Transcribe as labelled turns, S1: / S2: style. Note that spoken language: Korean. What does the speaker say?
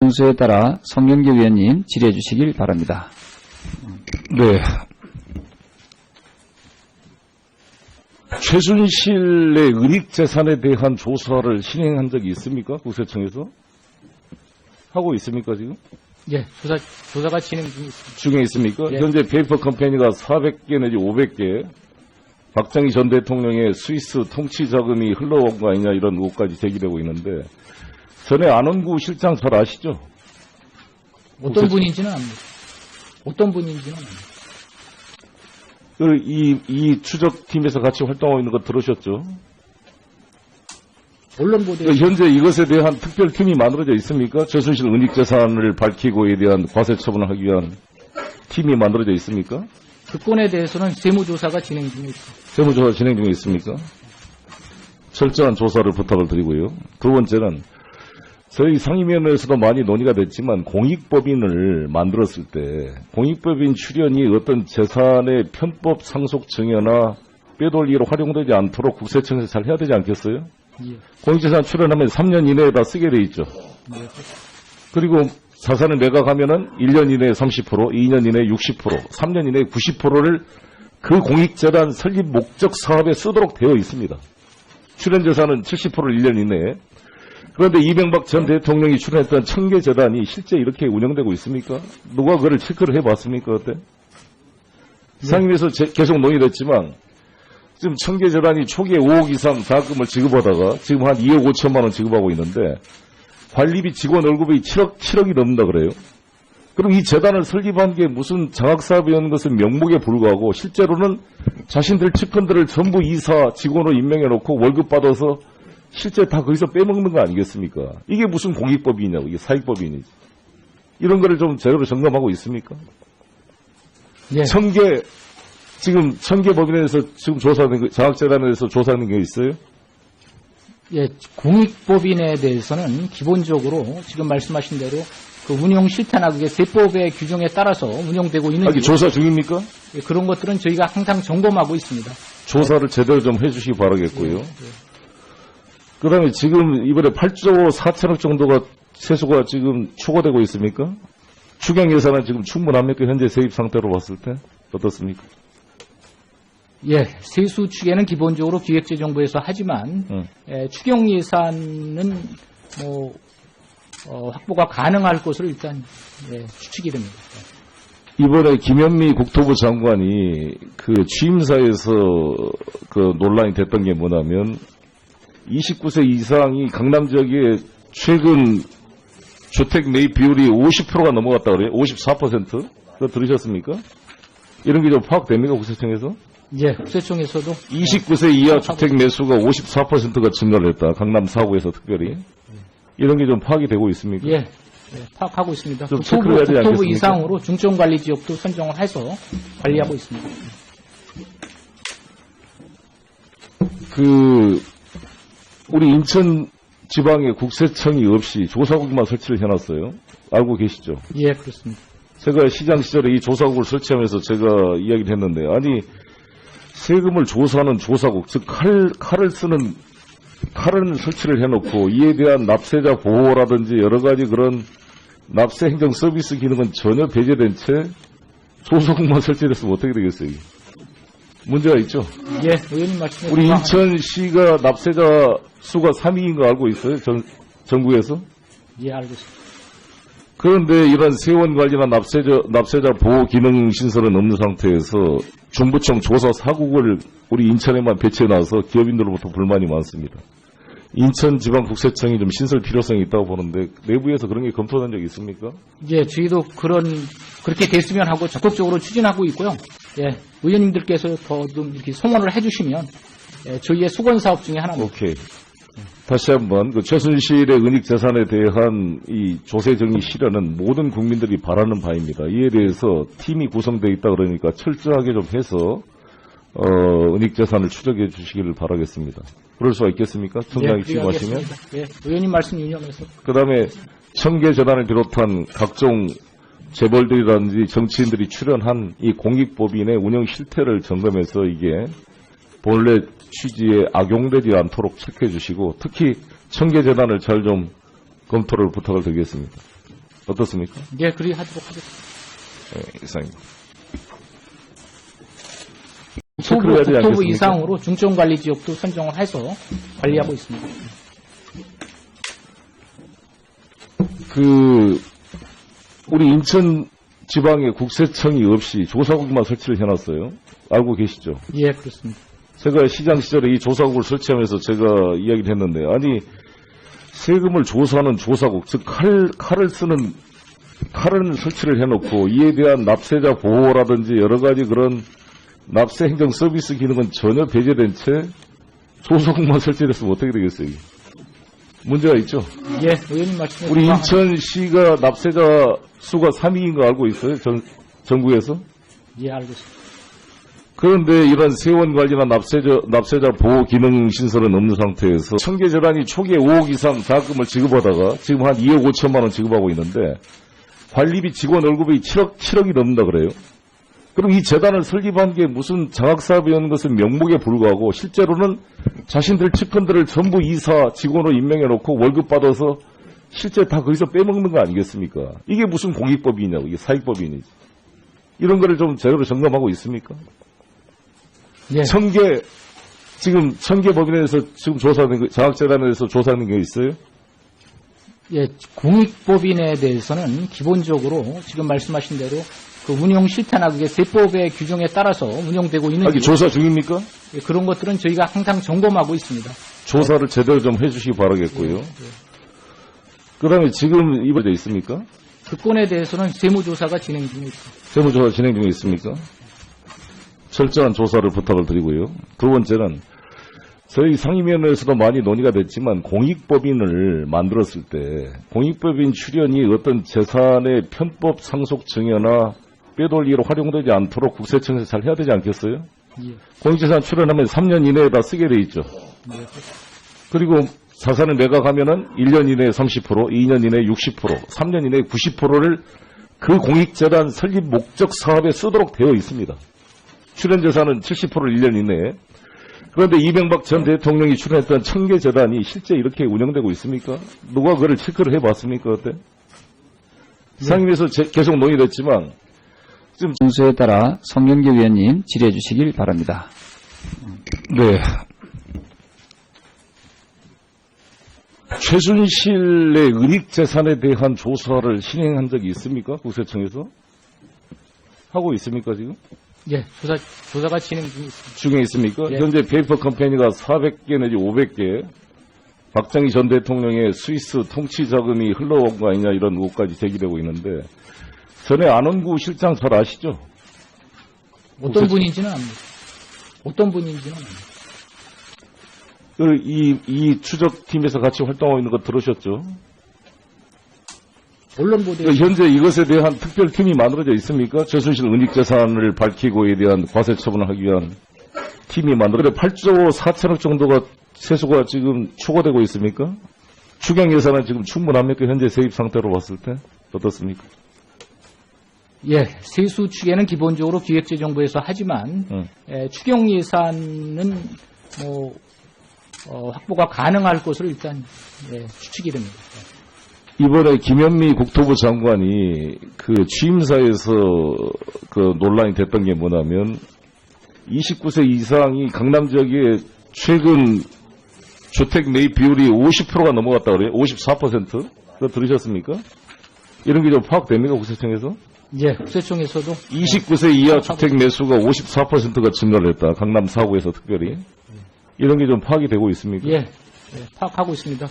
S1: 순서에 따라 송영길 위원님 질의해 주시길 바랍니다.
S2: 네. 최순실의 은닉재산에 대한 조사를 진행한 적이 있습니까? 국세청에서? 하고 있습니까, 지금?
S3: 예, 조사가 진행 중에 있습니다.
S2: 중에 있습니까?
S3: 예.
S2: 현재 페이퍼 컴퍼니가 400개 내지 500개, 박정희 전 대통령의 스위스 통치 자금이 흘러온 거 아니냐 이런 의혹까지 제기되고 있는데, 전에 안원구 실장 잘 아시죠?
S3: 어떤 분인지는 압니다. 어떤 분인지는 압니다.
S2: 이 추적팀에서 같이 활동하고 있는 거 들으셨죠?
S3: 언론 보도에
S2: 현재 이것에 대한 특별팀이 만들어져 있습니까? 최순실 은닉재산을 밝히고에 대한 과세처분을 하기 위한 팀이 만들어져 있습니까?
S3: 그 건에 대해서는 세무조사가 진행 중에 있습니다.
S2: 세무조사 진행 중에 있습니까? 철저한 조사를 부탁을 드리고요. 두 번째는 저희 상임위원회에서도 많이 논의가 됐지만 공익법인을 만들었을 때 공익법인 출연이 어떤 재산의 편법 상속 증여나 빼돌리기로 활용되지 않도록 국세청에서 잘 해야 되지 않겠어요?
S3: 예.
S2: 공익재산 출연하면 3년 이내에 다 쓰게 돼 있죠.
S3: 네.
S2: 그리고 자산을 매각하면은 1년 이내에 30%, 2년 이내에 60%, 3년 이내에 90%를 그 공익재단 설립 목적 사업에 쓰도록 되어 있습니다. 출연재산은 70%를 1년 이내에. 그런데 이명박 전 대통령이 출연했던 청계재단이 실제 이렇게 운영되고 있습니까? 누가 그걸 체크를 해봤습니까? 그때? 상임위에서 계속 논의됐지만 지금 청계재단이 초기에 5억 이상 자금을 지급하다가 지금 한 2억 5천만 원 지급하고 있는데 관리비 직원 월급이 7억이 넘는다 그래요. 그럼 이 재단을 설립한 게 무슨 장학사업이었는 것은 명목에 불과하고 실제로는 자신들 측근들을 전부 이사 직원으로 임명해놓고 월급 받아서 실제 다 거기서 빼먹는 거 아니겠습니까? 이게 무슨 공익법이냐고, 이게 사익법이니. 이런 거를 좀 제대로 점검하고 있습니까?
S3: 예.
S2: 지금 청계법인에 대해서 지금 조사하는 거, 장학재단에 대해서 조사하는 게 있어요?
S3: 예, 공익법인에 대해서는 기본적으로 지금 말씀하신 대로 그 운영 실태나 그게 세법의 규정에 따라서 운영되고 있는지
S2: 조사 중입니까?
S3: 예, 그런 것들은 저희가 항상 점검하고 있습니다.
S2: 조사를 제대로 좀 해주시기 바라겠고요. 그 다음에 지금 이번에 8조 4천억 정도가 세수가 지금 초과되고 있습니까? 추경 예산은 지금 충분합니까? 현재 세입 상태로 봤을 때 어떻습니까?
S3: 예, 세수 추계는 기본적으로 기획재정부에서 하지만 추경 예산은 확보가 가능할 것으로 일단 추측이 됩니다.
S2: 이번에 김현미 국토부 장관이 그 취임사에서 그 논란이 됐던 게 뭐냐면 29세 이상이 강남 지역에 최근 주택 매입 비율이 50%가 넘어갔다 그래요? 54%? 그거 들으셨습니까? 이런 게 좀 파악됩니까? 국세청에서?
S3: 예, 국세청에서도
S2: 29세 이하 주택 매수가 54%가 증가를 했다. 강남 4구에서 특별히. 이런 게 좀 파악이 되고 있습니까?
S3: 예, 파악하고 있습니다.
S2: 좀 체크를 해야 되지
S3: 국토부
S2: 않겠습니까?
S3: 이상으로 중점관리 지역도 선정을 해서 관리하고 있습니다.
S2: 우리 인천 지방에 국세청이 없이 조사국만 설치를 해놨어요. 알고 계시죠?
S3: 예, 그렇습니다.
S2: 제가 시장 시절에 이 조사국을 설치하면서 제가 이야기를 했는데, 아니, 세금을 조사하는 조사국, 즉, 칼을 설치를 해놓고, 이에 대한 납세자 보호라든지 여러 가지 그런 납세 행정 서비스 기능은 전혀 배제된 채 조사국만 설치됐으면 어떻게 되겠어요, 이게? 문제가 있죠?
S3: 예, 의원님 말씀에
S2: 우리 인천시가 납세자 수가 3위인 거 알고 있어요? 전국에서?
S3: 예, 알고 있습니다.
S2: 그런데 이런 세원 관리나 납세자 보호 기능 신설은 없는 상태에서 중부청 조사 사국을 우리 인천에만 배치해놔서 기업인들로부터 불만이 많습니다. 인천지방국세청이 좀 신설 필요성이 있다고 보는데 내부에서 그런 게 검토된 적이 있습니까?
S3: 예, 저희도 그렇게 됐으면 하고 적극적으로 추진하고 있고요. 예, 의원님들께서 더 좀 이렇게 송원을 해주시면 저희의 수건 사업 중에 하나입니다.
S2: 오케이. 다시 한번 그 최순실의 은닉 재산에 대한 이 조세 정리 실현은 모든 국민들이 바라는 바입니다. 이에 대해서 팀이 구성되어 있다 그러니까 철저하게 좀 해서 은닉 재산을 추적해 주시기를 바라겠습니다. 그럴 수가 있겠습니까? 청장이 지휘하시면.
S3: 예, 의원님 말씀 유념해서.
S2: 그다음에 청계재단을 비롯한 각종 재벌들이라든지 정치인들이 출연한 이 공익법인의 운영 실태를 점검해서 이게 본래 취지에 악용되지 않도록 체크해 주시고 특히 청계재단을 잘 좀 검토를 부탁을 드리겠습니다. 어떻습니까?
S3: 예, 그리하도록 하겠습니다.
S2: 네, 이상입니다.
S3: 국토부,
S2: 체크를 해야 되지
S3: 국토부
S2: 않겠습니까?
S3: 이상으로 중점관리지역도 선정을 해서 관리하고 있습니다.
S2: 우리 인천 지방에 국세청이 없이 조사국만 설치를 해놨어요. 알고 계시죠?
S3: 예, 그렇습니다.
S2: 제가 시장 시절에 이 조사국을 설치하면서 제가 이야기를 했는데, 아니, 세금을 조사하는 조사국, 즉, 칼을 설치를 해놓고, 이에 대한 납세자 보호라든지 여러 가지 그런 납세 행정 서비스 기능은 전혀 배제된 채 조사국만 설치됐으면 어떻게 되겠어요, 이게? 문제가 있죠?
S3: 예, 의원님 말씀에
S2: 우리
S3: 공감합니다.
S2: 인천시가 납세자 수가 3위인 거 알고 있어요? 전국에서?
S3: 예, 알겠습니다.
S2: 그런데 이런 세원 관리나 납세자 보호 기능 신설은 없는 상태에서 청계재단이 초기에 5억 이상 자금을 지급하다가 지금 한 2억 5천만 원 지급하고 있는데 관리비 직원 월급이 7억이 넘는다 그래요. 그럼 이 재단을 설립한 게 무슨 장학사업이었는 것은 명목에 불과하고 실제로는 자신들 측근들을 전부 이사 직원으로 임명해놓고 월급 받아서 실제 다 거기서 빼먹는 거 아니겠습니까? 이게 무슨 공익법이냐고, 이게 사익법이니. 이런 거를 좀 제대로 점검하고 있습니까?
S3: 예,
S2: 지금 청계법인에서 지금 조사하는 거, 장학재단에 대해서 조사하는 게 있어요?
S3: 예, 공익법인에 대해서는 기본적으로 지금 말씀하신 대로 그 운영 실태나 그게 세법의 규정에 따라서 운영되고 있는지
S2: 아니, 조사 중입니까?
S3: 예, 그런 것들은 저희가 항상 점검하고 있습니다.
S2: 조사를 제대로 좀 해주시기 바라겠고요. 그 다음에 지금 이번에 있습니까?
S3: 그 건에 대해서는 세무조사가 진행 중에 있습니다.
S2: 세무조사 진행 중에 있습니까? 철저한 조사를 부탁을 드리고요. 두 번째는 저희 상임위원회에서도 많이 논의가 됐지만 공익법인을 만들었을 때 공익법인 출연이 어떤 재산의 편법 상속 증여나 빼돌리기로 활용되지 않도록 국세청에서 잘 해야 되지 않겠어요?
S3: 예.
S2: 공익재산 출연하면 3년 이내에 다 쓰게 돼 있죠. 그리고 자산을 매각하면은 1년 이내에 30%, 2년 이내에 60%, 3년 이내에 90%를 그 공익재단 설립 목적 사업에 쓰도록 되어 있습니다. 출연재산은 70%를 1년 이내에. 그런데 이명박 전 대통령이 출연했던 청계재단이 실제 이렇게 운영되고 있습니까? 누가 그걸 체크를 해봤습니까? 그때? 상임위에서 계속 논의됐지만 지금
S1: 순서에 따라 송영길 위원님 질의해 주시길 바랍니다.
S2: 네. 최순실의 은닉재산에 대한 조사를 실행한 적이 있습니까? 국세청에서? 하고 있습니까, 지금?
S3: 예, 조사가 진행 중에 있습니다.
S2: 중에 있습니까?
S3: 예.
S2: 현재 페이퍼 컴퍼니가 400개 내지 500개, 박정희 전 대통령의 스위스 통치 자금이 흘러온 거 아니냐 이런 의혹까지 제기되고 있는데, 전에 안원구 실장 잘 아시죠?
S3: 어떤 분인지는 압니다. 어떤 분인지는 압니다.
S2: 이 추적팀에서 같이 활동하고 있는 거 들으셨죠?
S3: 언론 보도에
S2: 현재 이것에 대한 특별팀이 만들어져 있습니까? 최순실 은닉재산을 밝히고에 대한 과세 처분을 하기 위한 팀이 만들어져 8조 4천억 정도가 세수가 지금 추가되고 있습니까? 추경 예산은 지금 충분합니까? 현재 세입 상태로 봤을 때 어떻습니까?
S3: 예, 세수 추계는 기본적으로 기획재정부에서 하지만 추경 예산은 확보가 가능할 것으로 일단 추측이 됩니다.
S2: 이번에 김현미 국토부 장관이 그 취임사에서 그 논란이 됐던 게 뭐냐면 29세 이상이 강남 지역에 최근 주택 매입 비율이 50%가 넘어갔다 그래요? 54%? 그거 들으셨습니까? 이런 게 좀 파악됩니까? 국세청에서?
S3: 예, 국세청에서도
S2: 29세 이하 주택 매수가 54%가 증가를 했다. 강남 4구에서 특별히. 이런 게 좀 파악이 되고 있습니까?
S3: 예, 파악하고 있습니다.